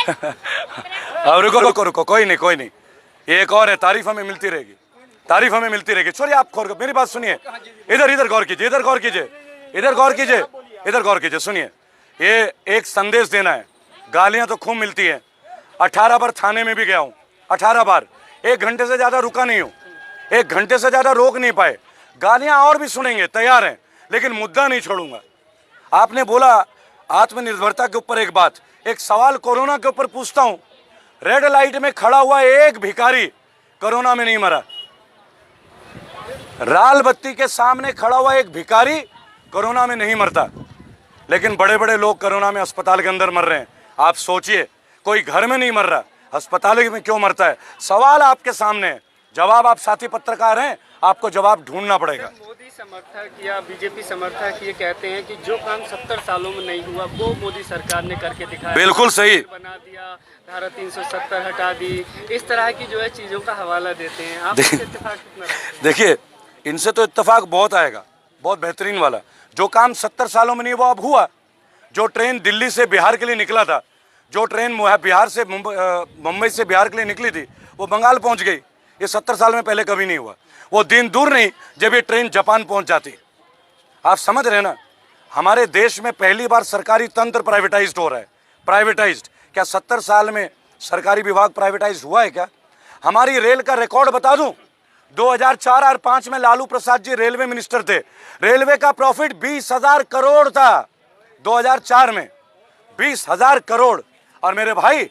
अब रुको रुको रुको, कोई नहीं, एक और है, तारीफ हमें मिलती रहेगी, तारीफ हमें मिलती रहेगी। छोड़िए आप मेरी बात सुनिए, इधर गौर कीजिए, इधर गौर कीजिए, सुनिए। ये एक संदेश देना है, गालियां तो खूब मिलती है। 18 बार थाने में भी गया हूं, 18 बार, 1 घंटे से ज्यादा रुका नहीं हूं, 1 घंटे से ज्यादा रोक नहीं पाए। गालियां और भी सुनेंगे, तैयार हैं, लेकिन मुद्दा नहीं छोड़ूंगा। आपने बोला आत्मनिर्भरता के ऊपर एक बात, एक सवाल कोरोना के ऊपर पूछता हूं। रेड लाइट में खड़ा हुआ एक भिखारी कोरोना में नहीं मरा। लाल बत्ती के सामने खड़ा हुआ एक भिखारी कोरोना में नहीं मरता, लेकिन बड़े बड़े लोग कोरोना में अस्पताल के अंदर मर रहे हैं। आप सोचिए, कोई घर में नहीं मर रहा, अस्पताल में क्यों मरता है? सवाल आपके सामने है, जवाब आप साथी पत्रकार हैं, आपको जवाब ढूंढना पड़ेगा। मोदी समर्थक या बीजेपी समर्थक ये कहते हैं कि जो काम 70 सालों में नहीं हुआ वो मोदी सरकार ने करके दिखाया, बिल्कुल सही, बना दिया, धारा 370 हटा दी, इस तरह की जो है चीजों का हवाला देते हैं। आप देखिए, इनसे तो इत्तेफाक बहुत आएगा, बहुत बेहतरीन वाला। जो काम 70 सालों में नहीं हुआ अब हुआ। जो ट्रेन दिल्ली से बिहार के लिए निकला था, जो ट्रेन बिहार से मुंबई से बिहार के लिए निकली थी, वो बंगाल पहुंच गई। ये 70 साल में पहले कभी नहीं हुआ। वो दिन दूर नहीं जब ये ट्रेन जापान पहुंच जाती। आप समझ रहे ना, हमारे देश में पहली बार सरकारी तंत्र प्राइवेटाइज्ड हो रहा है। प्राइवेटाइज्ड क्या 70 साल में सरकारी विभाग प्राइवेटाइज हुआ है क्या? हमारी रेल का रिकॉर्ड बता दूं, 2004 और 5 में लालू प्रसाद जी रेलवे मिनिस्टर थे। रेलवे का प्रॉफिट 20,000 करोड़ था 2004 में, 20,000 करोड़। और मेरे भाई,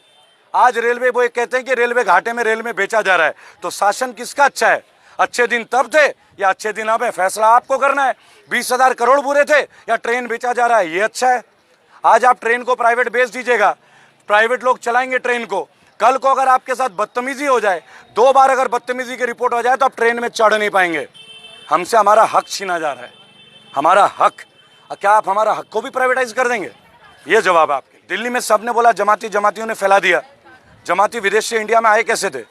आज रेलवे वो कहते हैं कि रेलवे घाटे में रेल में बेचा जा रहा है। तो शासन किसका अच्छा है? अच्छे दिन तब थे या अच्छे दिन अब है? फैसला आपको करना है। 20,000 करोड़ बुरे थे या ट्रेन बेचा जा रहा है ये अच्छा है? आज आप ट्रेन को प्राइवेट बेच दीजिएगा, प्राइवेट लोग चलाएंगे ट्रेन को। कल को अगर आपके साथ बदतमीजी हो जाए, 2 बार अगर बदतमीजी की रिपोर्ट हो जाए, तो आप ट्रेन में चढ़ नहीं पाएंगे। हमसे हमारा हक छीना जा रहा है, हमारा हक। क्या आप हमारा हक को भी प्राइवेटाइज कर देंगे? ये जवाब आपके। दिल्ली में सबने बोला जमातियों ने फैला दिया। जमाती विदेश से इंडिया में आए कैसे थे?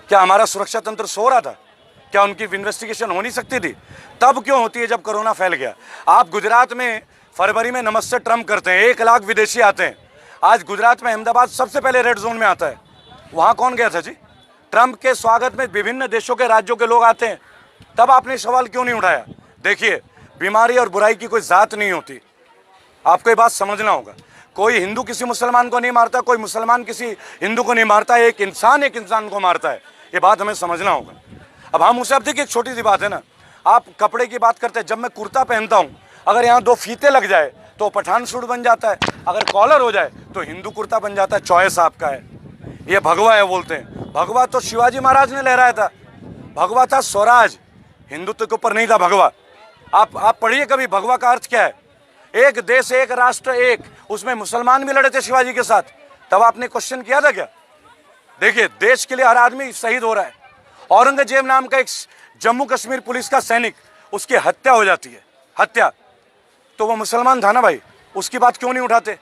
क्या हमारा सुरक्षा तंत्र सो रहा था? क्या उनकी इन्वेस्टिगेशन हो नहीं सकती थी? तब क्यों होती है जब कोरोना फैल गया? आप गुजरात में फरवरी में नमस्ते ट्रम्प करते हैं, 1 लाख विदेशी आते हैं। आज गुजरात में अहमदाबाद सबसे पहले रेड जोन में आता है। वहां कौन गया था जी? ट्रम्प के स्वागत में विभिन्न देशों के राज्यों के लोग आते हैं। तब आपने सवाल क्यों नहीं उठाया? देखिए, बीमारी और बुराई की कोई जात नहीं होती, आपको ये बात समझना होगा। कोई हिंदू किसी मुसलमान को नहीं मारता, कोई मुसलमान किसी हिंदू को नहीं मारता। एक इंसान को मारता है, ये बात हमें समझना होगा। अब हम उसे, अब देखिए एक छोटी सी बात है ना, आप कपड़े की बात करते हैं। जब मैं कुर्ता पहनता हूँ, अगर यहाँ 2 फीते लग जाए तो पठान सूट बन जाता है, अगर कॉलर हो जाए तो हिंदू कुर्ता बन जाता है। चॉइस आपका है। ये भगवा है बोलते हैं, भगवा तो शिवाजी महाराज ने लहराया था। भगवा था स्वराज, हिंदुत्व के ऊपर नहीं था भगवा। आप पढ़िए कभी भगवा का अर्थ क्या है। एक देश एक राष्ट्र एक, उसमें मुसलमान भी लड़े थे शिवाजी के साथ। तब आपने क्वेश्चन किया था क्या? देखिए, देश के लिए हर आदमी शहीद हो रहा है। औरंगजेब नाम का एक जम्मू कश्मीर पुलिस का सैनिक, उसकी हत्या हो जाती है, हत्या, तो वो मुसलमान था ना भाई, उसकी बात क्यों नहीं उठाते?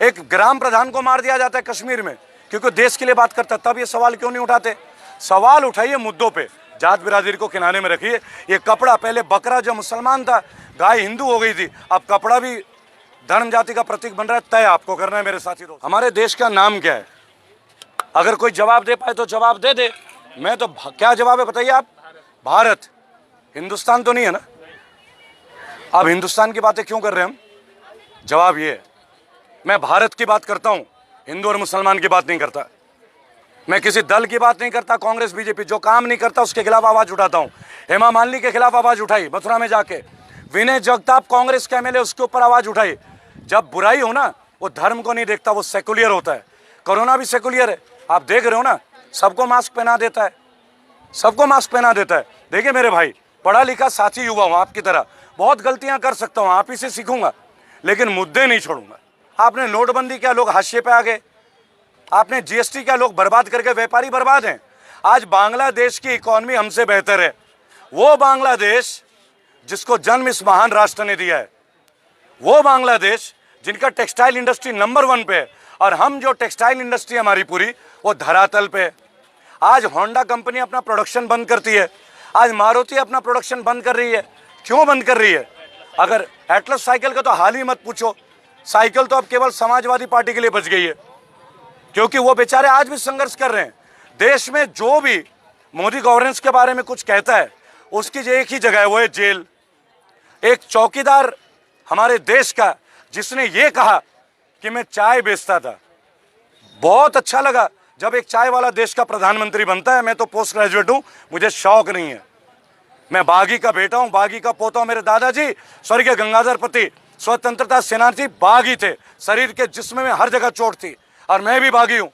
एक ग्राम प्रधान को मार दिया जाता है कश्मीर में क्योंकि देश के लिए बात करता है, तब ये सवाल क्यों नहीं उठाते? सवाल उठाइए मुद्दों पे, जात बिरादरी को किनारे में रखिए। ये कपड़ा, पहले बकरा जो मुसलमान था, गाय हिंदू हो गई थी, अब कपड़ा भी धर्म जाति का प्रतीक बन रहा है। तय आपको करना है मेरे साथी दोस्त। हमारे देश का नाम क्या है? अगर कोई जवाब दे पाए तो जवाब दे दे। मैं तो क्या जवाब है बताइए आप? भारत। हिंदुस्तान तो नहीं है ना। अब हिंदुस्तान की बातें क्यों कर रहे हैं हम? जवाब ये है, मैं भारत की बात करता हूं, हिंदू और मुसलमान की बात नहीं करता। मैं किसी दल की बात नहीं करता, कांग्रेस बीजेपी जो काम नहीं करता उसके खिलाफ आवाज उठाता हूं। हेमा मालिनी के खिलाफ आवाज उठाई मथुरा में जाके, विनय जगताप कांग्रेस के एमएलए, उसके ऊपर आवाज उठाई। जब बुराई हो ना, वो धर्म को नहीं देखता, वो सेकुलर होता है। कोरोना भी सेकुलर है, आप देख रहे हो ना, सबको मास्क पहना देता है, सबको मास्क पहना देता है। देखिए मेरे भाई, पढ़ा लिखा साथी युवा हूं आपकी तरह, बहुत गलतियां कर सकता हूं, आप ही से सीखूंगा, लेकिन मुद्दे नहीं छोड़ूंगा। आपने नोटबंदी किया, लोग हाशिए पे आ गए। आपने जीएसटी किया, लोग बर्बाद करके, व्यापारी बर्बाद हैं। आज बांग्लादेश की इकॉनमी हमसे बेहतर है। वो बांग्लादेश जिसको जन्म इस महान राष्ट्र ने दिया है, वो बांग्लादेश जिनका टेक्सटाइल इंडस्ट्री नंबर 1 पे है, और हम जो टेक्सटाइल इंडस्ट्री हमारी पूरी वो धरातल पे है। आज होंडा कंपनी अपना प्रोडक्शन बंद करती है, आज मारुति अपना प्रोडक्शन बंद कर रही है। क्यों बंद कर रही है? अगर एटलस साइकिल का तो हाल ही मत पूछो, साइकिल तो अब केवल समाजवादी पार्टी के लिए बच गई है। क्योंकि वो बेचारे आज भी संघर्ष कर रहे हैं। देश में जो भी मोदी गवर्नेंस के बारे में कुछ कहता है उसकी एक ही जगह है, वो है जेल। एक चौकीदार हमारे देश का जिसने ये कहा कि मैं चाय बेचता था, बहुत अच्छा लगा जब एक चाय वाला देश का प्रधानमंत्री बनता है। मैं तो पोस्ट ग्रेजुएट हूं, मुझे शौक नहीं है। मैं बागी का बेटा हूं, बागी का पोता हूं। मेरे दादाजी स्वर्गीय गंगाधर पति स्वतंत्रता सेनानी बागी थे, शरीर के जिस्म में हर जगह चोट थी, और मैं भी बागी हूं।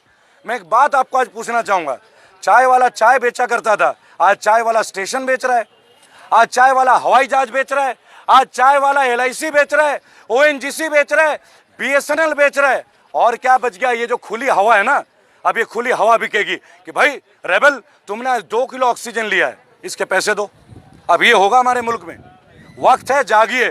मैं एक बात आपको आज पूछना चाहूंगा, चाय वाला चाय बेचा करता था, आज चाय वाला स्टेशन बेच रहा है, आज चाय वाला हवाई जहाज बेच रहा है, आज चाय वाला LIC बेच रहा है, ONGC बेच रहा है, BSNL बेच रहा है। और क्या बच गया? ये जो खुली हवा है ना, अब ये खुली हवा बिकेगी कि भाई रेबल तुमने 2 किलो ऑक्सीजन लिया है, इसके पैसे दो। अब ये होगा हमारे मुल्क में। वक्त है, जागिए,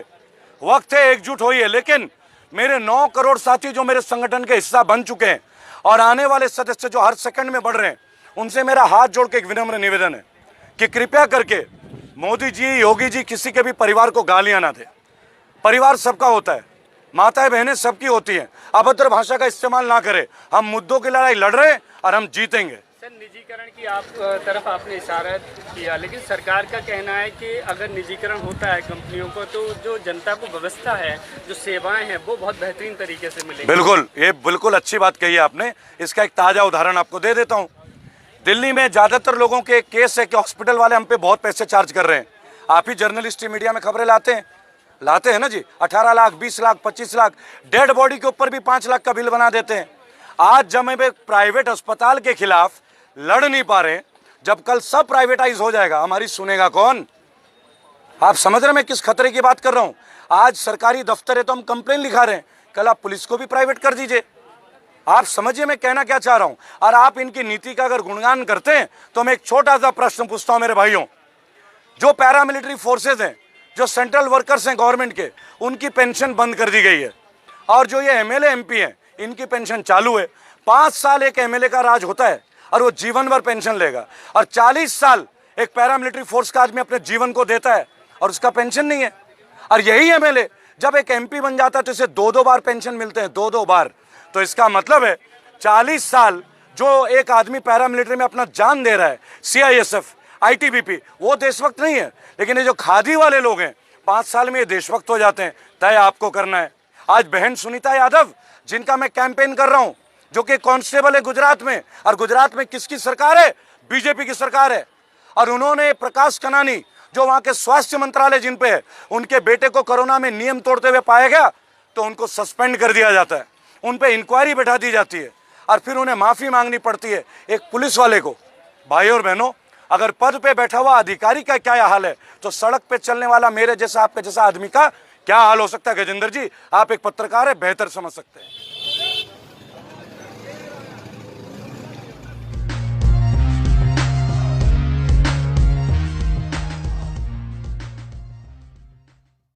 वक्त है, एकजुट होइए। लेकिन मेरे 9 करोड़ साथी जो मेरे संगठन के हिस्सा बन चुके हैं और आने वाले सदस्य जो हर सेकंड में बढ़ रहे हैं, उनसे मेरा हाथ जोड़ के एक विनम्र निवेदन है कि कृपया करके मोदी जी, योगी जी किसी के भी परिवार को गालियां ना दें। परिवार सबका होता है, माताएं बहनें सबकी होती हैं। अभद्र भाषा का इस्तेमाल ना करें। हम मुद्दों की लड़ाई लड़ रहे हैं और हम जीतेंगे। सर, निजीकरण की तरफ आपने इशारा किया, लेकिन सरकार का कहना है कि अगर निजीकरण होता है कंपनियों को तो जो जनता को व्यवस्था है, जो सेवाएं हैं, वो बहुत बेहतरीन तरीके से मिलेंगी। बिल्कुल, ये बिल्कुल अच्छी बात कही है आपने। इसका एक ताज़ा उदाहरण आपको दे देता हूँ। दिल्ली में ज़्यादातर लोगों के केस है कि हॉस्पिटल वाले हम पे बहुत पैसे चार्ज कर रहे हैं। आप ही जर्नलिस्ट मीडिया में खबरें लाते हैं ना जी, 18 लाख, 20 लाख, 25 लाख, डेड बॉडी के ऊपर भी 5 लाख का बिल बना देते हैं। आज जब हम एक प्राइवेट अस्पताल के खिलाफ लड़ नहीं पा रहे, जब कल सब प्राइवेटाइज हो जाएगा, हमारी सुनेगा कौन? आप समझ रहे हैं मैं किस खतरे की बात कर रहा हूं? आज सरकारी दफ्तर है तो हम कंप्लेन लिखा रहे हैं, कल आप पुलिस को भी प्राइवेट कर दीजिए। आप समझिए मैं कहना क्या चाह रहा हूं। और आप इनकी नीति का अगर गुणगान करते हैं तो मैं एक छोटा सा प्रश्न पूछता हूं मेरे भाइयों, जो पैरामिलिट्री फोर्सेज हैं, जो सेंट्रल वर्कर्स हैं गवर्नमेंट के, उनकी पेंशन बंद कर दी गई है, और जो ये MLA MP हैं इनकी पेंशन चालू है। 5 साल एक MLA का राज होता है और वो जीवन भर पेंशन लेगा, और 40 साल एक पैरामिलिट्री फोर्स का आदमी अपने जीवन को देता है और उसका पेंशन नहीं है। और यही MLA जब एक MP बन जाता है तो इसे 2-2 बार पेंशन मिलते हैं, 2-2 बार। तो इसका मतलब है 40 साल जो एक आदमी पैरामिलिट्री में अपना जान दे रहा है, CISF, ITBP, वो देशभक्त नहीं है। लेकिन ये जो खादी वाले लोग हैं 5 साल में ये देशभक्त हो जाते हैं। तय आपको करना है। आज बहन सुनीता यादव, जिनका मैं कैंपेन कर रहा हूं, जो कि कांस्टेबल है गुजरात में, और गुजरात में किसकी सरकार है? BJP की सरकार है। और उन्होंने प्रकाश कनानी, जो वहां के स्वास्थ्य मंत्रालय जिन पे है, उनके बेटे को कोरोना में नियम तोड़ते हुए पाया गया तो उनको सस्पेंड कर दिया जाता है, उन पे इंक्वायरी बैठा दी जाती है, और फिर उन्हें माफी मांगनी पड़ती है एक पुलिस वाले को। भाई और बहनों, अगर पद पे बैठा हुआ अधिकारी का क्या हाल है, तो सड़क पे चलने वाला मेरे जैसा, आपके जैसा आदमी का क्या हाल हो सकता है? गजेंद्र जी, आप एक पत्रकार है, बेहतर समझ सकते हैं।